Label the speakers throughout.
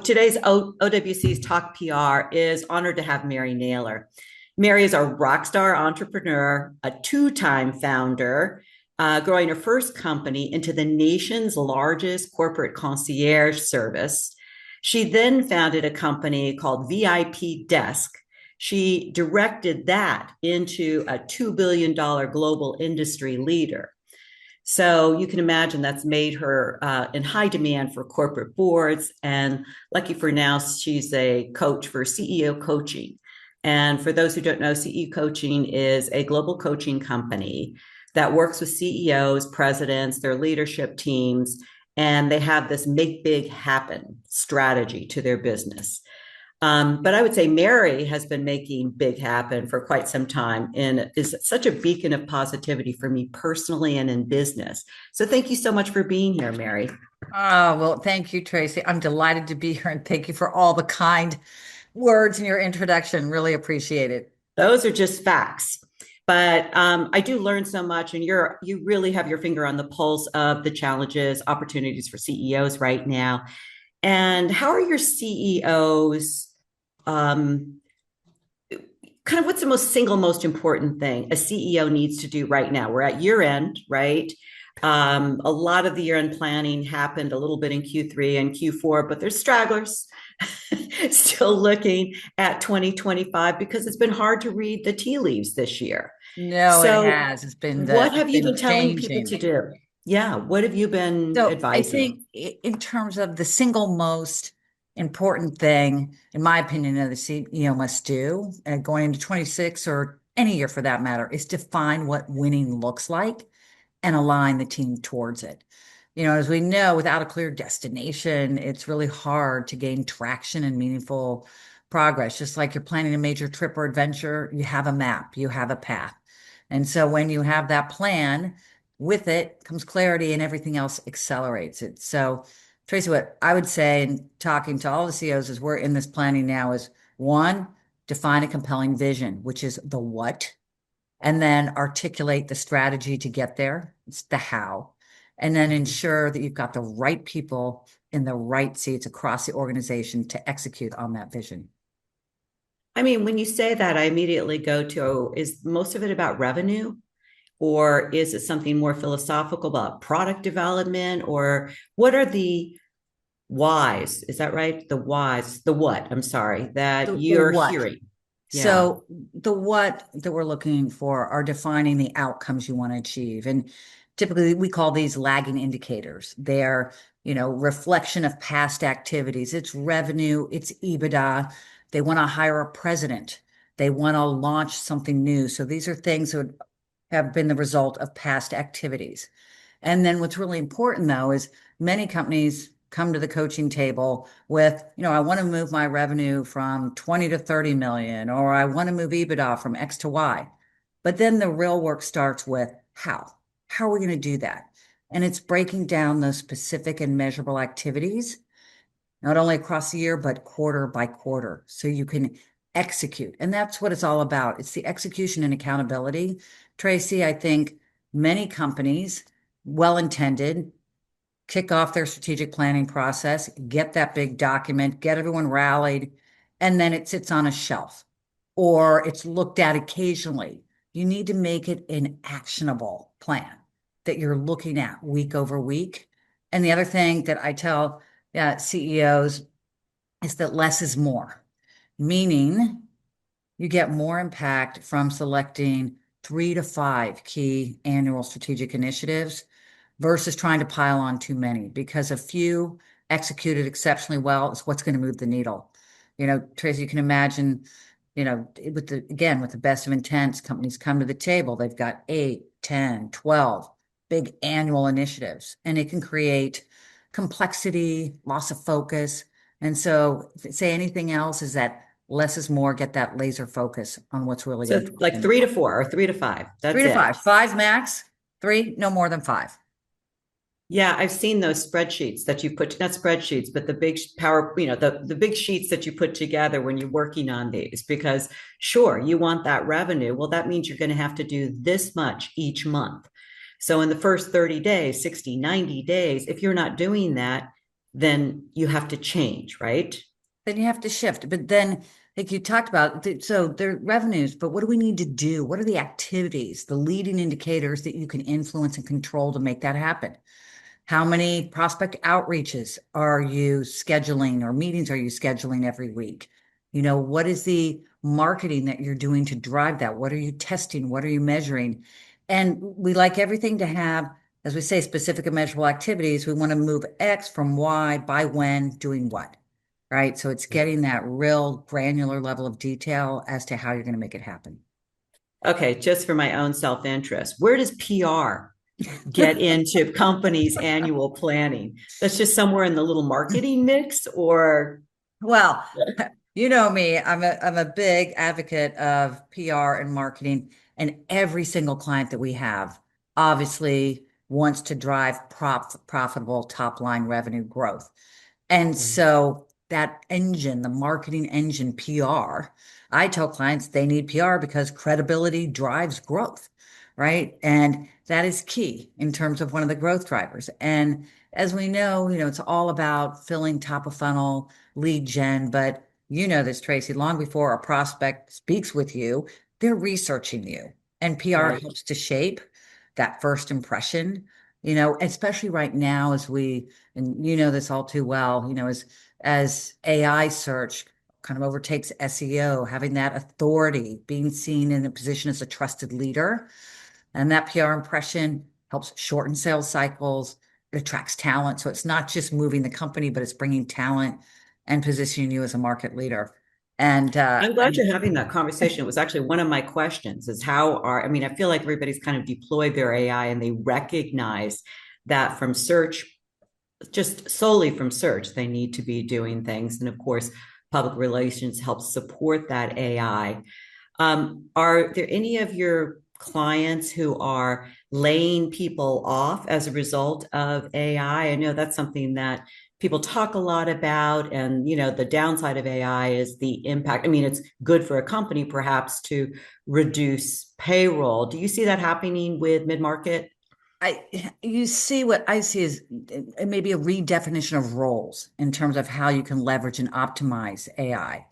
Speaker 1: today's OWC's Talk PR is honored to have Mary Naylor. Mary is a rock star entrepreneur, a two-time founder, growing her first company into the nation's largest corporate concierge service. She then founded a company called VIP Desk. She directed that into a $2 billion global industry leader. So you can imagine that's made her in high demand for corporate boards. And lucky for now, she's a coach for CEO coaching. And for those who don't know, CEO coaching is a global coaching company that works with CEOs, presidents, their leadership teams, and they have this make big happen strategy to their business. But I would say Mary has been making big happen for quite some time and is such a beacon of positivity for me personally and in business. So thank you so much for being here, Mary.
Speaker 2: Oh, well, thank you, Tracy. I'm delighted to be here and thank you for all the kind words in your introduction. Really appreciate it.
Speaker 1: Those are just facts. But I do learn so much, and you really have your finger on the pulse of the challenges, opportunities for CEOs right now. And how are your CEOs? Um, Kind of what's the most important thing a CEO needs to do right now? We're at year end, right? A lot of the year end planning happened a little bit in Q3 and Q4, but there's stragglers still looking at 2025 because it's been hard to read the tea leaves this year.
Speaker 2: No, it
Speaker 1: So,
Speaker 2: has.
Speaker 1: what
Speaker 2: It's
Speaker 1: have you
Speaker 2: been
Speaker 1: been telling people to
Speaker 2: changing.
Speaker 1: do? Yeah, what have you been
Speaker 2: So I
Speaker 1: advising?
Speaker 2: think in terms of the single most important thing, in my opinion, that the CEO must do, going into 26 or any year for that matter, is define what winning looks like and align the team towards it. As we know, without a clear destination, it's really hard to gain traction and meaningful progress. Just like you're planning a major trip or adventure, you have a map, you have a path. And so when you have that plan, with it comes clarity and everything else accelerates it. So, Tracy, what I would say in talking to all the CEOs as we're in this planning now is one, define a compelling vision, which is the what, and then articulate the strategy to get there. It's the how. And then ensure that you've got the right people in the right seats across the organization to execute on that vision.
Speaker 1: I mean, when you say that, I immediately go to is most of it about revenue? Or is it something more philosophical about product development? Or what are the whys? Is that right? The whys, the what? I'm sorry, that
Speaker 2: The
Speaker 1: you're
Speaker 2: what.
Speaker 1: hearing. Yeah.
Speaker 2: So the what that we're looking for are defining the outcomes you want to achieve. And typically we call these lagging indicators. They're, reflection of past activities. It's revenue, it's EBITDA. They want to hire a president. They want to launch something new. So these are things that have been the result of past activities. And then what's really important though is many companies come to the coaching table with, I want to move my revenue from 20 to 30 million, or I want to move EBITDA from X to Y. But then the real work starts with how? How are we going to do that? And it's breaking down those specific and measurable activities, not only across the year, but quarter by quarter. So you can execute. And that's what it's all about. It's the execution and accountability. Tracy, I think many companies, well intended, kick off their strategic planning process, get that big document, get everyone rallied, and then it sits on a shelf or it's looked at occasionally. You need to make it an actionable plan that you're looking at week over week. And the other thing that I tell CEOs is that less is more, meaning you get more impact from selecting 3 to 5 key annual strategic initiatives versus trying to pile on too many, because a few executed exceptionally well is what's going to move the needle. Tracy, you can imagine, with the best of intents, companies come to the table, they've got 8, 10, 12 big annual initiatives, and it can create complexity, loss of focus. And so say anything else is that less is more, get that laser focus on what's really going
Speaker 1: So
Speaker 2: to drive
Speaker 1: like
Speaker 2: the
Speaker 1: 3 to 4 or 3 to 5.
Speaker 2: three
Speaker 1: That's
Speaker 2: to
Speaker 1: it.
Speaker 2: five, five max, three, no more than five.
Speaker 1: Yeah, I've seen those spreadsheets that you put, not spreadsheets, but the big power, the big sheets that you put together when you're working on these, because sure, you want that revenue. Well, that means you're going to have to do this much each month. So in the first 30 days, 60, 90 days, if you're not doing that, then you have to change, right?
Speaker 2: Then you have to shift. But then, like you talked about, so their revenues, but what do we need to do? What are the activities, the leading indicators that you can influence and control to make that happen? How many prospect outreaches are you scheduling or meetings are you scheduling every week? What is the marketing that you're doing to drive that? What are you testing? What are you measuring? And we like everything to have, as we say, specific and measurable activities. We want to move X from Y by when, doing what, right? So it's getting that real granular level of detail as to how you're going to make it happen.
Speaker 1: Okay, just for my own self-interest, where does PR get into companies' annual planning? That's just somewhere in the little marketing mix, or
Speaker 2: Well, you know me, I'm a big advocate of PR and marketing, and every single client that we have obviously wants to drive profitable top line revenue growth. And so that engine, the marketing engine, PR, I tell clients they need PR because credibility drives growth, right? And that is key in terms of one of the growth drivers. And as we know, it's all about filling top of funnel lead gen, but you know this, Tracy, long before a prospect speaks with you, they're researching you. And PR
Speaker 1: right?
Speaker 2: helps to shape that first impression, especially right now as and you know this all too well, as AI search kind of overtakes SEO, having that authority, being seen in a position as a trusted leader, and that PR impression helps shorten sales cycles. It attracts talent. So it's not just moving the company, but it's bringing talent and positioning you as a market leader. And
Speaker 1: I'm glad you're having that conversation. It was actually one of my questions is I mean, I feel like everybody's kind of deployed their AI and they recognize that from search, just solely from search, they need to be doing things. And of course, public relations helps support that AI. Are there any of your clients who are laying people off as a result of AI? I know that's something that people talk a lot about. And, the downside of AI is the impact. I mean, it's good for a company perhaps to reduce payroll. Do you see that happening with mid-market?
Speaker 2: you see what I see is maybe a redefinition of roles in terms of how you can leverage and optimize AI.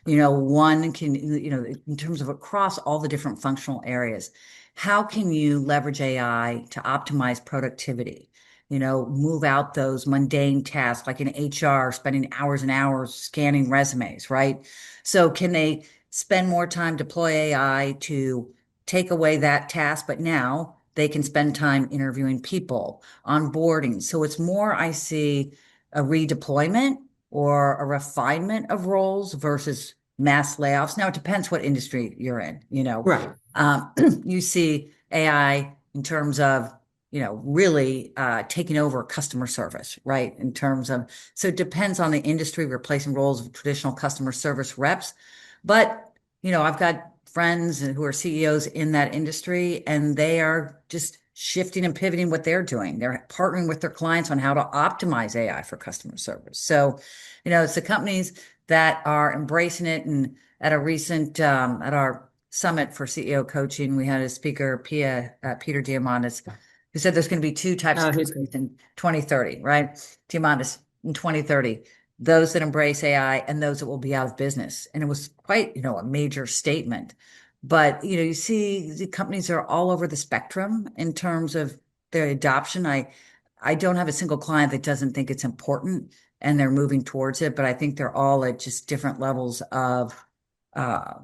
Speaker 2: One can, in terms of across all the different functional areas, how can you leverage AI to optimize productivity? Move out those mundane tasks like in HR, spending hours and hours scanning resumes, right? So can they spend more time, deploy AI to take away that task, but now they can spend time interviewing people, onboarding. So it's more, I see a redeployment or a refinement of roles versus mass layoffs. Now it depends what industry you're in,
Speaker 1: Right.
Speaker 2: um, you see AI in terms of, really taking over customer service, right? In terms of, so it depends on the industry, replacing roles of traditional customer service reps. But, I've got friends who are CEOs in that industry, and they are just shifting and pivoting what they're doing. They're partnering with their clients on how to optimize AI for customer service. So, it's the companies that are embracing it. And at a recent, at our summit for CEO coaching, we had a speaker, Peter Diamandis, who said there's going to be two types
Speaker 1: Oh,
Speaker 2: of
Speaker 1: he's
Speaker 2: companies
Speaker 1: good.
Speaker 2: in 2030, right? Diamandis in 2030, those that embrace AI and those that will be out of business. And it was quite, a major statement. But, you see the companies are all over the spectrum in terms of their adoption. I don't have a single client that doesn't think it's important and they're moving towards it, but I think they're all at just different levels of, uh,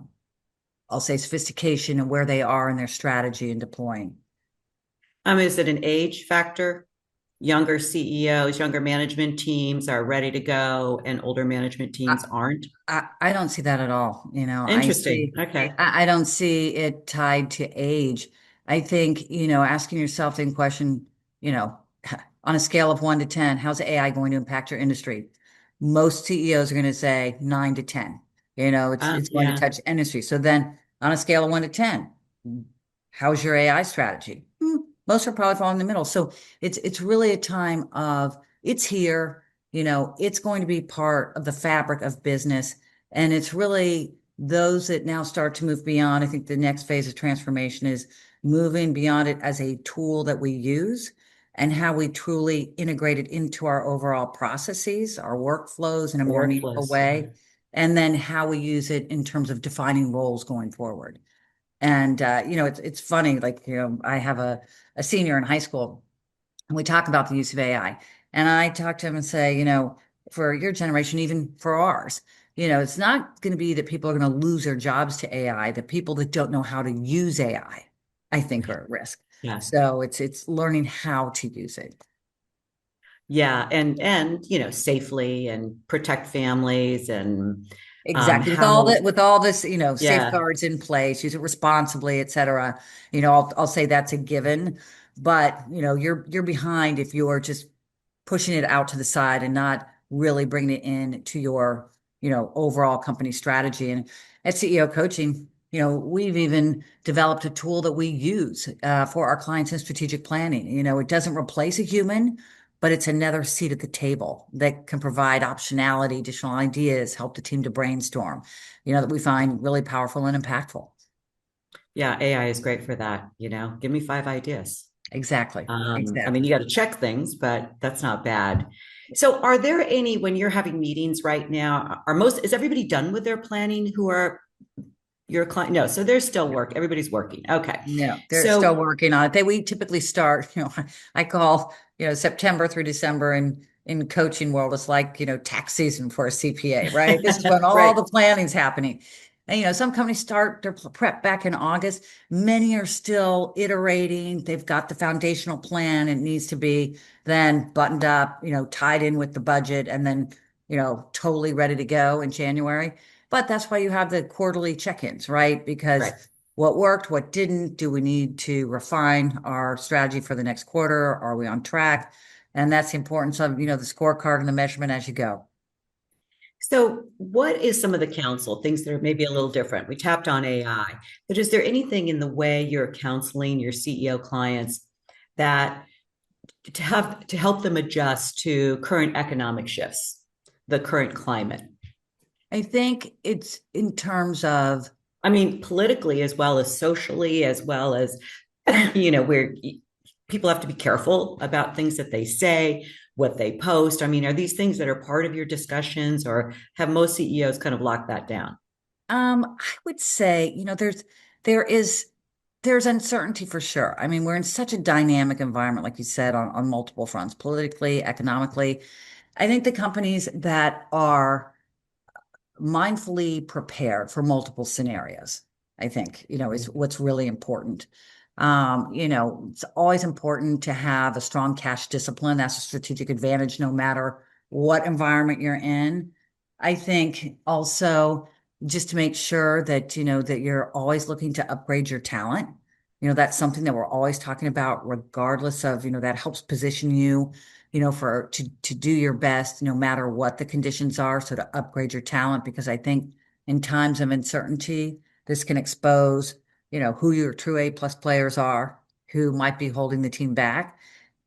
Speaker 2: I'll say, sophistication and where they are in their strategy and deploying.
Speaker 1: Is it an age factor? Younger CEOs, younger management teams are ready to go, and older management teams aren't.
Speaker 2: I don't see that at all.
Speaker 1: Interesting. Okay.
Speaker 2: I don't see it tied to age. I think, asking yourself the question, you know, on a scale of 1 to 10, how's AI going to impact your industry? Most CEOs are going to say 9 to 10. It's going to
Speaker 1: Yeah.
Speaker 2: touch industry. So then on a scale of 1 to 10, how's your AI strategy? Most are probably falling in the middle. So it's really a time of it's here, it's going to be part of the fabric of business. And it's really those that now start to move beyond. I think the next phase of transformation is moving beyond it as a tool that we use and how we truly integrate it into our overall processes, our workflows in a more meaningful
Speaker 1: Workflows. Yeah.
Speaker 2: way, and then how we use it in terms of defining roles going forward. And it's funny, like, I have a senior in high school, and we talk about the use of AI. And I talk to him and say, for your generation, even for ours, it's not going to be that people are going to lose their jobs to AI. The people that don't know how to use AI, I think, are at risk.
Speaker 1: Yeah.
Speaker 2: So it's learning how to use it.
Speaker 1: Yeah. And safely and protect families and
Speaker 2: Exactly. With all
Speaker 1: how,
Speaker 2: that, with all this,
Speaker 1: yeah,
Speaker 2: safeguards in place, use it responsibly, et cetera. I'll say that's a given, but you're behind if you're just pushing it out to the side and not really bringing it in to your, overall company strategy. And at CEO coaching, we've even developed a tool that we use for our clients in strategic planning. It doesn't replace a human, but it's another seat at the table that can provide optionality, additional ideas, help the team to brainstorm, that we find really powerful and impactful.
Speaker 1: yeah, AI is great for that. Give me 5 ideas.
Speaker 2: Exactly.
Speaker 1: I mean,
Speaker 2: Exactly.
Speaker 1: you got to check things, but that's not bad. So, are there any, when you're having meetings right now, is everybody done with their planning who are your client? No, so there's still work. Everybody's working. Okay.
Speaker 2: No, they're still
Speaker 1: So,
Speaker 2: working on it. We typically start, I call, September through December in coaching world, it's like, tax season for a CPA, right? This is when all
Speaker 1: right,
Speaker 2: the planning's happening. And, some companies start their prep back in August. Many are still iterating. They've got the foundational plan. It needs to be then buttoned up, tied in with the budget and then, totally ready to go in January. But that's why you have the quarterly check-ins, right? Because
Speaker 1: right.
Speaker 2: what worked, what didn't? Do we need to refine our strategy for the next quarter? Are we on track? And that's the importance of, the scorecard and the measurement as you go.
Speaker 1: So, what is some of the counsel, things that are maybe a little different? We tapped on AI, but is there anything in the way you're counseling your CEO clients that to help them adjust to current economic shifts, the current climate?
Speaker 2: I think it's in terms of
Speaker 1: I mean, politically as well as socially, as well as, where people have to be careful about things that they say, what they post. I mean, are these things that are part of your discussions, or have most CEOs kind of locked that down?
Speaker 2: I would say, there is there's uncertainty for sure. I mean, we're in such a dynamic environment, like you said, on multiple fronts, politically, economically. I think the companies that are mindfully prepared for multiple scenarios, I think, is what's really important. It's always important to have a strong cash discipline. That's a strategic advantage no matter what environment you're in. I think also just to make sure that, that you're always looking to upgrade your talent. That's something that we're always talking about, regardless of, that helps position you, for to do your best no matter what the conditions are. So to upgrade your talent, because I think in times of uncertainty, this can expose, who your true A+ players are, who might be holding the team back.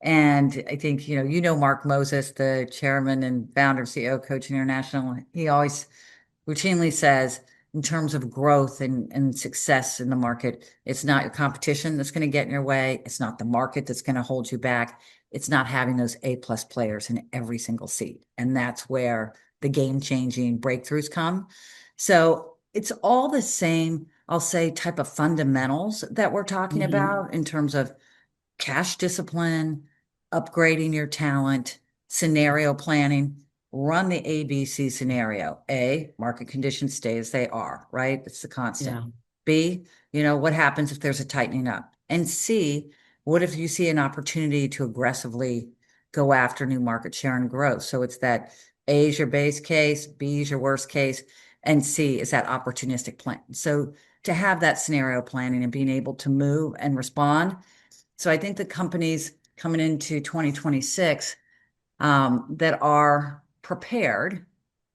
Speaker 2: And I think, Mark Moses, the chairman and founder of CEO Coaching International, he always routinely says, in terms of growth and success in the market, it's not your competition that's going to get in your way. It's not the market that's going to hold you back. It's not having those A+ players in every single seat. And that's where the game changing breakthroughs come. So it's all the same, I'll say, type of fundamentals that we're talking
Speaker 1: Mhm.
Speaker 2: about in terms of cash discipline, upgrading your talent, scenario planning. Run the ABC scenario. A, market conditions stay as they are, right? It's the constant.
Speaker 1: Yeah.
Speaker 2: B, what happens if there's a tightening up? And C, what if you see an opportunity to aggressively go after new market share and growth? So it's that A is your base case, B is your worst case, and C is that opportunistic plan. So to have that scenario planning and being able to move and respond. So I think the companies coming into 2026 that are prepared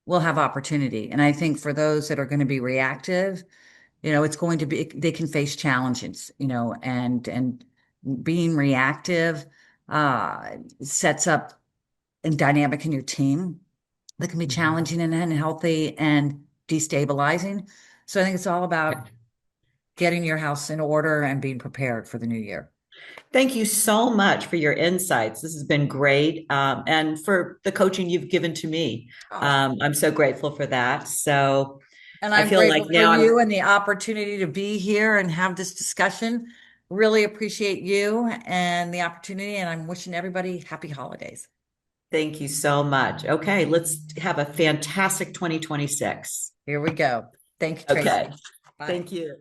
Speaker 2: will have opportunity. And I think for those that are going to be reactive, it's going to be, they can face challenges, and being reactive sets up a dynamic in your team that can be
Speaker 1: Mhm.
Speaker 2: challenging and unhealthy and destabilizing. So I think it's all about getting your house in order and being prepared for the new year.
Speaker 1: Thank you so much for your insights. This has been great. And for the coaching you've given to me.
Speaker 2: Oh,
Speaker 1: I'm so grateful for that. So
Speaker 2: and
Speaker 1: I
Speaker 2: I'm
Speaker 1: feel like
Speaker 2: grateful for
Speaker 1: now I'm,
Speaker 2: you and the opportunity to be here and have this discussion. Really appreciate you and the opportunity, and I'm wishing everybody happy holidays.
Speaker 1: thank you so much. Okay, let's have a fantastic 2026.
Speaker 2: Here we go. Thank you, Tracy.
Speaker 1: Okay,
Speaker 2: Bye.
Speaker 1: thank you.